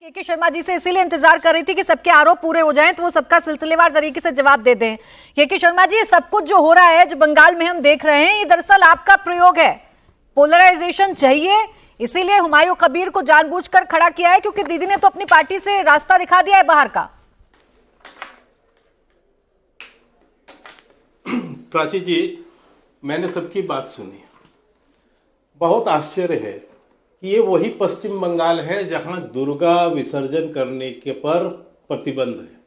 के शर्मा जी से इसीलिए इंतजार कर रही थी कि सबके आरोप पूरे हो जाएं तो वो सबका सिलसिलेवार तरीके से जवाब दे दें। के शर्मा जी, सब कुछ जो हो रहा है, जो बंगाल में हम देख रहे हैं, ये दरअसल आपका प्रयोग है। पोलराइजेशन चाहिए, इसीलिए हुमायूं कबीर को जानबूझकर खड़ा किया है, क्योंकि दीदी ने तो अपनी पार्टी से रास्ता दिखा दिया है बाहर का। प्राची जी, मैंने सबकी बात सुनी। बहुत आश्चर्य है कि ये वही पश्चिम बंगाल है जहां दुर्गा विसर्जन करने के पर प्रतिबंध है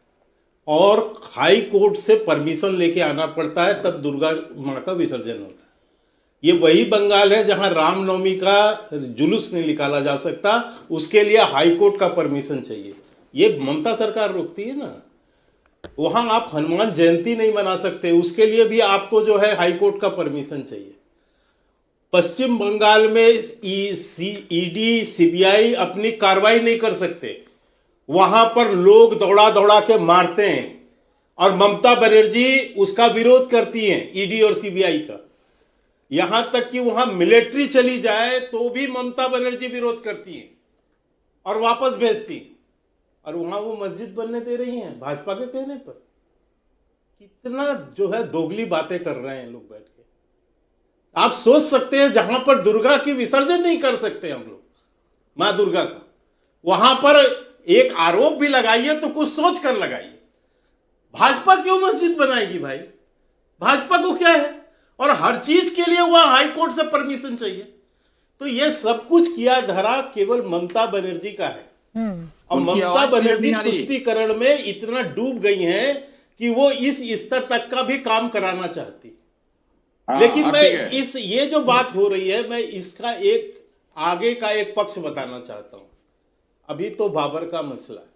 और हाई कोर्ट से परमिशन लेके आना पड़ता है, तब दुर्गा माँ का विसर्जन होता है। ये वही बंगाल है जहां रामनवमी का जुलूस नहीं निकाला जा सकता, उसके लिए हाई कोर्ट का परमिशन चाहिए। ये ममता सरकार रोकती है ना। वहां आप हनुमान जयंती नहीं मना सकते, उसके लिए भी आपको जो है हाई कोर्ट का परमिशन चाहिए। पश्चिम बंगाल में ईडी सीबीआई अपनी कार्रवाई नहीं कर सकते, वहां पर लोग दौड़ा दौड़ा के मारते हैं और ममता बनर्जी उसका विरोध करती हैं, ईडी और सीबीआई का। यहां तक कि वहां मिलिट्री चली जाए तो भी ममता बनर्जी विरोध करती हैं और वापस भेजती हैं। और वहां वो मस्जिद बनने दे रही हैं भाजपा के कहने पर। कितना जो है दोगली बातें कर रहे हैं लोग बैठ के। आप सोच सकते हैं, जहां पर दुर्गा की विसर्जन नहीं कर सकते हम लोग, मां दुर्गा का, वहां पर एक आरोप भी लगाइए तो कुछ सोच कर लगाइए। भाजपा क्यों मस्जिद बनाएगी भाई? भाजपा को क्या है? और हर चीज के लिए वहां हाई कोर्ट से परमिशन चाहिए। तो ये सब कुछ किया धरा केवल ममता बनर्जी का है। और ममता बनर्जी तुष्टीकरण में इतना डूब गई हैं कि वो इस स्तर तक का भी काम कराना चाहती। लेकिन मैं ये जो बात हो रही है, मैं इसका एक आगे का एक पक्ष बताना चाहता हूं। अभी तो बाबर का मसला है,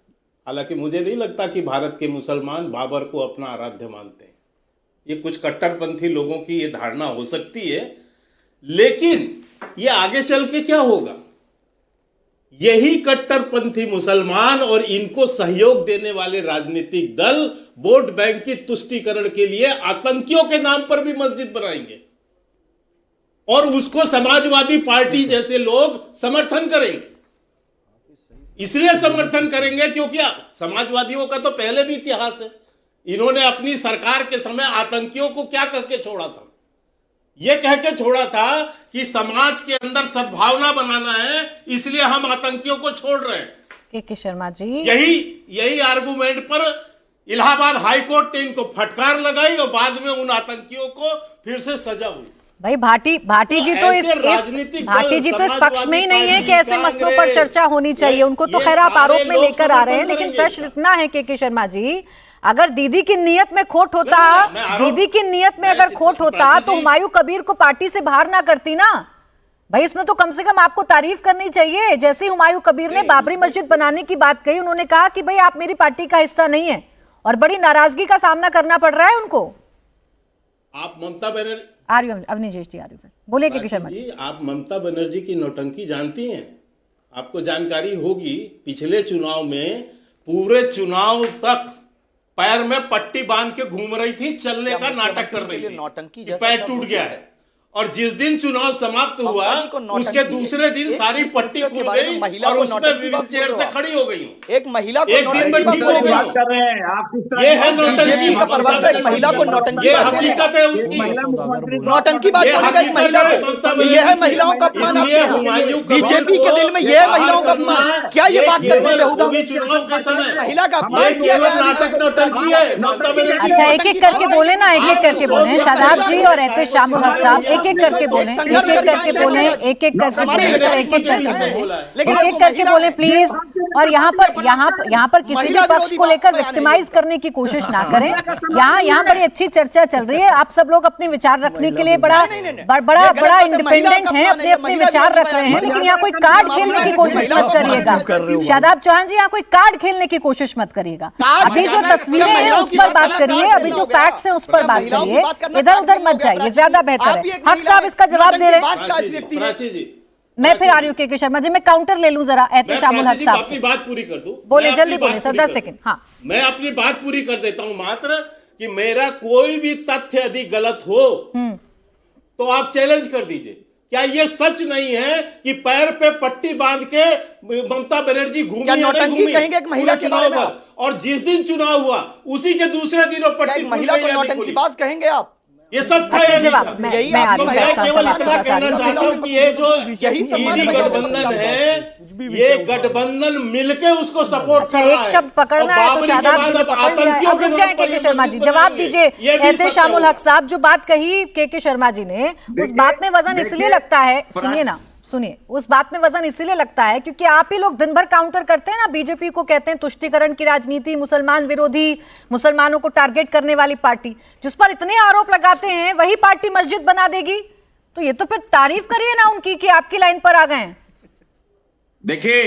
हालांकि मुझे नहीं लगता कि भारत के मुसलमान बाबर को अपना आराध्य मानते हैं। ये कुछ कट्टरपंथी लोगों की ये धारणा हो सकती है, लेकिन ये आगे चल के क्या होगा? यही कट्टरपंथी मुसलमान और इनको सहयोग देने वाले राजनीतिक दल वोट बैंक की तुष्टीकरण के लिए आतंकियों के नाम पर भी मस्जिद बनाएंगे और उसको समाजवादी पार्टी जैसे लोग समर्थन करेंगे। इसलिए समर्थन करेंगे क्योंकि समाजवादियों का तो पहले भी इतिहास है। इन्होंने अपनी सरकार के समय आतंकियों को क्या कह के छोड़ा था? यह कह के छोड़ा था कि समाज के अंदर सद्भावना बनाना है, इसलिए हम आतंकियों को छोड़ रहे हैं। के शर्मा जी, यही आर्गुमेंट पर इलाहाबाद हाई कोर्ट ने इनको फटकार लगाई और बाद में उन आतंकियों को फिर से सजा हुई। भाई भाटी जी तो इस पक्ष में ही नहीं है कि ऐसे मसलों पर चर्चा होनी चाहिए। उनको तो खैर आप आरोप में लेकर आ रहे हैं, लेकिन प्रश्न इतना है के शर्मा जी, अगर दीदी की नीयत में खोट होता, दीदी की नीयत में अगर खोट होता तो हुमायूं कबीर को पार्टी से बाहर ना करती ना भाई। इसमें तो कम से कम आपको तारीफ करनी चाहिए। जैसे हुमायूं कबीर ने बाबरी मस्जिद बनाने की बात कही, उन्होंने कहा कि भाई आप मेरी पार्टी का हिस्सा नहीं है, और बड़ी नाराजगी का सामना करना पड़ रहा है उनको। आप ममता बनर्जी अवनीश जी बोले के शर्मा जी, आप ममता बनर्जी की नौटंकी जानती हैं? आपको जानकारी होगी, पिछले चुनाव में पूरे चुनाव तक पैर में पट्टी बांध के घूम रही थी, चलने का नाटक कर रही थी, नौटंकी पैर टूट गया है। और जिस दिन चुनाव समाप्त हुआ उसके दूसरे दिन सारी पट्टी खुल गई और उसमें व्हील चेयर से खड़ी हो गई। एक महिला को एक दिन में ठीक हो गई। ये है नौटंकी का प्रवक्ता, एक महिला को नौटंकी, ये हकीकत है उसकी। नौटंकी बात करेगा एक महिला को, ये है महिलाओं का अपमान। बीजेपी के दिल में ये है महिलाओं का अपमान। क्या ये बात करते बेहुदा? चुनाव के समय महिला का अपमान केवल नाटक नौटंकी है। अच्छा, एक एक करके बोले ना, एक एक करके बोले। शादाब जी और एहतेशाम शामुल हक साहब एक एक करके बोले, एक एक करके बोले, एक एक करके बोले, एक एक करके बोले प्लीज। और यहाँ पर किसी भी पक्ष को लेकर विक्टिमाइज करने की कोशिश ना करें। यहाँ बड़ी अच्छी चर्चा चल रही है, आप सब लोग अपने विचार रखने के लिए बड़ा इंडिपेंडेंट हैं, अपने विचार रख रहे हैं, लेकिन यहाँ कोई कार्ड खेलने की कोशिश मत करिएगा। शादाब चौहान जी, यहाँ कोई कार्ड खेलने की कोशिश मत करिएगा। अभी जो तस्वीरें हैं उस पर बात करिए, अभी जो फैक्ट्स हैं उस पर बात करिए, इधर उधर मत जाइए, ज्यादा बेहतर है। हक साहब इसका जवाब दे रहे हैं। मैं फिर आ रही हूँ के शर्मा जी, मैं काउंटर ले लूं जरा एहतेशाम हक साहब से। अपनी बात पूरी कर दूं, बोले जल्दी बोले सर, 10 सेकंड। हाँ, मैं अपनी बात पूरी कर देता हूं मात्र कि मेरा कोई भी तथ्य यदि गलत हो तो आप चैलेंज कर दीजिए। क्या ये सच नहीं है कि पैर पे पट्टी बांध के ममता बनर्जी घूमी क्या या नहीं नौटंकी घूमी कहेंगे एक महिला पूरे के बारे चुनाव में पर? और जिस दिन चुनाव हुआ उसी के दूसरे दिनों क्या पट्टी एक महिला को नौटंकीबाज कहेंगे आप? ये सच था अच्छा, या नहीं जवाब था? मैं यही मैं आप- आ रही हूँ मैं इसका केवल सवाल इतना थोड़ा सा आ रही कहना हूँ। चाहता हूं कि ये जो यही सम्मान ईडी है। गठबंधन है, ये गठबंधन मिलके उसको सपोर्ट अच्छा, कर रहा एक है। शब्द पकड़ना और है तो बाबरी के शादाब बाद जी ने अब पकड़ लिया है। आतंकियों अब के रुक नाम जाए पर के ये शर्मा जी, मजबूत जवाब बनाएंगे। दीजिए। ये भी एहते सत्य शामुल है। हक साहब, जो बात कही के शर्मा जी ने, उस बात में वजन इसलिए लगता है, सुनिए ना, सुनिए, उस बात में वजन इसलिए लगता है क्योंकि आप ही लोग दिन भर काउंटर करते हैं ना, बीजेपी को कहते हैं तुष्टीकरण की राजनीति, मुसलमान विरोधी, मुसलमानों को टारगेट करने वाली पार्टी। जिस पर इतने आरोप लगाते हैं वही पार्टी मस्जिद बना देगी, तो ये तो फिर तारीफ करिए ना उनकी कि आपकी लाइन पर आ गए हैं। देखिए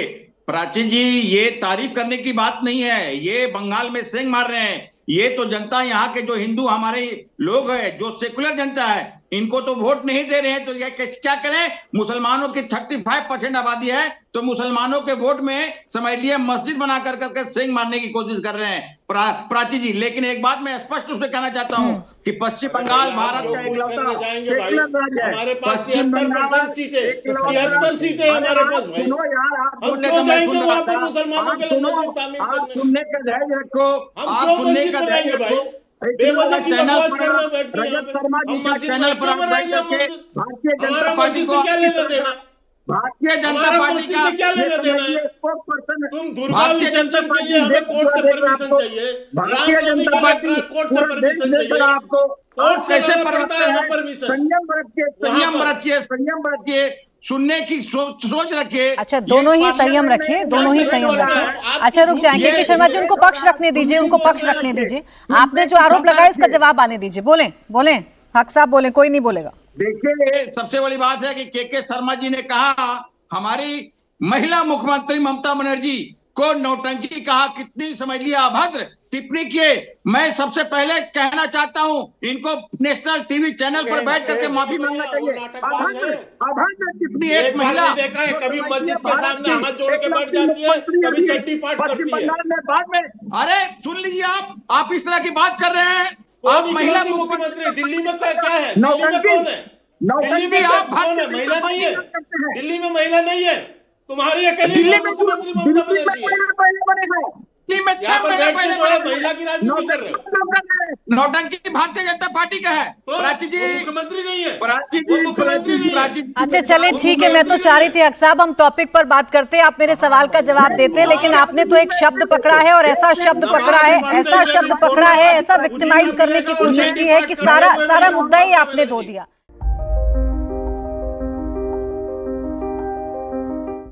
प्राची जी, ये तारीफ करने की बात नहीं है, ये बंगाल में सेंग मार रहे हैं। ये तो जनता, यहाँ के जो हिंदू हमारे लोग हैं, जो सेकुलर जनता है, इनको तो वोट नहीं दे रहे हैं, तो ये क्या करें? मुसलमानों की 35% आबादी है, तो मुसलमानों के वोट में समझ लिए मस्जिद बना करके सेंग मारने की कोशिश कर रहे हैं प्राची जी। लेकिन एक बात मैं स्पष्ट रूप से कहना चाहता हूँ कि पश्चिम बंगाल भारत का करने जाएंगे भाई, हमारे पास 73% सीटें, 73 सीटें हमारे पास भाई। हम क्यों जाएंगे वहां पर मुसलमानों के लिए मस्जिद तामीर करने? सुनने का धैर्य रखो, हम आप क्यों सुनने मस्जिद का बनाएंगे धैर्य भाई? रखो। बेवजह की चैनल बकवास पर कर रहे हैं बैठ के यहाँ रजत पे। शर्मा जी हम का मस्जिद चैनल पर पर क्यों आप बैठ बनाएंगे करके मस्जिद? भारतीय हमारा जनता पार्टी मस्जिद को से क्या लेना देना? भारतीय जनता हमारा पार्टी मस्जिद का से क्या लेना देना है? तुम दुर्गा विसर्जन के लिए हमें कोर्ट से परमिशन चाहिए, रामनवमी के लिए कोर्ट से परमिशन चाहिए, आपको कोर्ट से कैसे लेना पड़ता है हमें परमिशन। संयम रखिए, सुनने की सोच रखिए। अच्छा, दोनों ही संयम रखिए, दोनों ही संयम रखिए। अच्छा, रुक जाएंगे कि शर्मा जी, उनको पक्ष रखने दीजिए, उनको पक्ष रखने दीजिए। आपने जो आरोप लगाया उसका जवाब आने दीजिए। बोलें बोलें हक साहब, बोलें, कोई नहीं बोलेगा। देखिए, सबसे बड़ी बात है कि के शर्मा जी ने कहा हमारी महिला मुख्यमंत्री ममता बनर्जी को नौटंकी कहा, कितनी समझ लिया अभद्र टिप्पणी किए। मैं सबसे पहले कहना चाहता हूं, इनको नेशनल टीवी चैनल पर बैठ करके माफी मांगना चाहिए। अभद्र टिप्पणी एक महिला देखा है, कभी मस्जिद के सामने हाथ जोड़ के बैठ जाती है, कभी चड्डी पाठ करती है। बाद में अरे सुन लीजिए, आप इस तरह की बात कर रहे हैं। आप महिला मुख्यमंत्री दिल्ली में क्या है? दिल्ली में कौन है? दिल्ली में कौन है? महिला नहीं है दिल्ली में, महिला नहीं है। तुम्हारी अकेली मुख्यमंत्री ममता बनर्जी है। यहाँ पर बैठ के जो है महिला की राजनीति कर रहे हो। नौटंकी भारतीय जनता पार्टी का है। प्राची जी मुख्यमंत्री नहीं है, प्राची वो जी मुख्यमंत्री नहीं है। अच्छा चले, ठीक है, मैं तो चाह रही थी हक साहब हम टॉपिक पर बात करते, आप मेरे सवाल का जवाब देते, लेकिन आपने तो एक शब्द पकड़ा है और ऐसा शब्द पकड़ा है, ऐसा शब्द पकड़ा है, ऐसा विक्टिमाइज करने की कोशिश की है कि सारा मुद्दा ही आपने धो दिया।